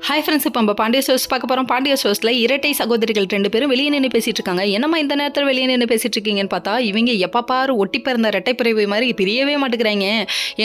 Hi friends, இப்போ நம்ம Pandya stores பார்க்க போகிறோம். பாண்டிய ஸ்டோர்ஸில் இரட்டை சகோதரிகள் 2 பேரும் வெளியே நின்று பேசிட்டு இருக்காங்க. என்னம்மா இந்த நேரத்தில் வெளியே நின்று பேசிட்டு இருக்கீங்கன்னு பார்த்தா, இவங்க எப்போ பாரு ஒட்டி பிறந்த ரெட்டை பிறவை மாதிரி பிரியவே மாட்டேங்கிறாங்க.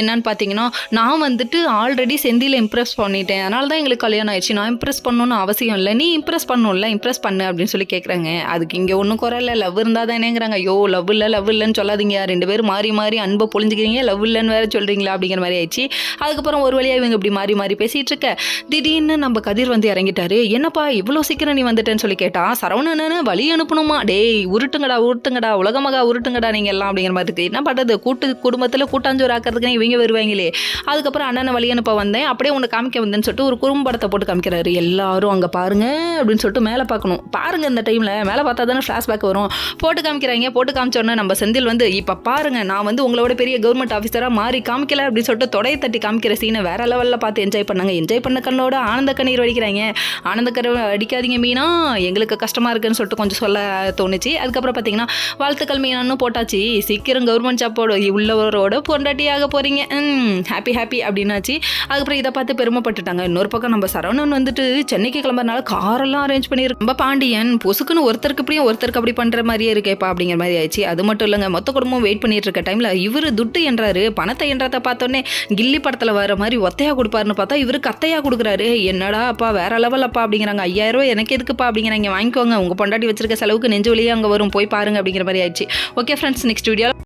என்னன்னு பார்த்தீங்கன்னா, நான் வந்துட்டு ஆல்ரெடி செந்தியில் இம்ப்ரெஸ் பண்ணிட்டேன், அதனால தான் எங்களுக்கு கல்யாணம் ஆயிடுச்சு. நான் இம்ப்ரெஸ் பண்ணணும்னு அவசியம் இல்லை, நீ இம்ப்ரெஸ் பண்ணணும்ல, இம்ப்ரெஸ் பண்ணு அப்படின்னு சொல்லி கேட்குறாங்க. அதுக்கு இங்கே ஒன்றும் குறையில்ல, லவ் இருந்தால் தான் என்னங்கிறாங்க. ஐயோ லவ் இல்லைன்னு சொல்லாதீங்க, 2 பேரும் மாறி மாறி அன்பை பொழிஞ்சுக்கிறீங்க, லவ் இல்லைன்னு வேறு சொல்கிறீங்களா அப்படிங்கிற மாதிரி ஆயிடுச்சு. அதுக்கப்புறம் ஒரு வழியாக இவங்க இப்படி மாறி மாறி பேசிகிட்டு இருக்க, திடீர்னு நம்ம கதிர் வந்து இறங்கிட்டாரு. என்னப்பா இவ்வளோ சீக்கிரம் நீ வந்துட்டேன்னு சொல்லி கேட்டா, சரவணனு வழி அனுப்பணுமா, டேய் உருட்டுங்கடா உலகமாக உருட்டுங்கடா நீங்கள் எல்லாம் அப்படிங்கிற மாதிரி இருக்கு. என்ன பண்ணுறது, கூட்டு குடும்பத்தில் கூட்டாஞ்சோறு ஆக்கிறதுக்கு இவங்க வருவாங்களே. அதுக்கப்புறம் அண்ணனை வழி அனுப்ப வந்தேன், அப்படியே உன்னை காமிக்க வந்தேன்னு சொல்லிட்டு ஒரு குறும்படத்தை போட்டு காமிக்கிறாரு. எல்லாரும் அங்கே பாருங்க அப்படின்னு சொல்லிட்டு மேலே பார்க்கணும். பாருங்க, இந்த டைமில் மேலே பார்த்தா தானே ஃப்ளாஷ்பேக் வரும். போட்டு காமிக்கிறாங்க. போட்டு காமிச்சோடனே நம்ம செந்தில் வந்து, இப்போ பாருங்க நான் வந்து உங்களோட பெரிய கவர்மெண்ட் ஆஃபீஸராக மாறி காமிக்கல அப்படின்னு சொல்லிட்டு தொடையை தட்டி காமிக்கிற சீனை வேற லெவலில் பார்த்து என்ஜாய் பண்ணாங்க. என்ஜாய் பண்ண கண்ணோட ஆனந்த கண்ணீர் வடிக்கிறாங்க. ஆனந்த கண்ணீர் அடிக்காதீங்க மீனா, எங்களுக்கு கஷ்டமா இருக்குன்னு சொல்லிட்டு கொஞ்சம் சொல்ல தோணுச்சு. அதுக்கப்புறம் பார்த்தீங்கன்னா, வாழ்த்துக்கள் மீனான்னு போட்டாச்சு, சீக்கிரம் கவர்மெண்ட் ஜாப்போட உள்ளவரோட பொண்டாட்டியாக போறீங்க, ஹாப்பி அப்படின்னாச்சு. அதுக்கப்புறம் இதை பார்த்து பெருமைப்பட்டுட்டாங்க. இன்னொரு பக்கம் நம்ம சரவணன் வந்துட்டு சென்னைக்கு கிளம்புறதுனால காரெல்லாம் அரேஞ்ச் பண்ணியிருக்கு. நம்ம பாண்டியன் பொசுக்குன்னு ஒருத்தருக்கு இப்படியும் ஒருத்தருக்கு அப்படி பண்ற மாதிரியே இருக்கேப்பா அப்படிங்கிற மாதிரி ஆயிடுச்சு. அது மட்டும் இல்லைங்க, மொத்த குடும்பம் வெயிட் பண்ணிட்டு இருக்க டைம்ல இவரு துட்டு என்றாரு, பணத்தை என்றதை பார்த்தோன்னே கில்லி படத்துல வர மாதிரி ஒத்தையா கொடுப்பாருன்னு பார்த்தா இவரு கத்தையா கொடுக்குறாரு. என்னடா அப்பா வேற லெவல் அப்பா அப்படிங்கிறாங்க. 5000 ரூபாய் எனக்கு எதுக்குப்பா அப்படிங்கிறாங்க. வாங்கிக்கோங்க, உங்க பொண்டாட்டி வச்சிருக்க செலவுக்கு நெஞ்சு வழியே அங்கே வரும், போய் பாருங்க அப்படிங்கிற மாதிரி ஆயிடுச்சு. Okay friends, next video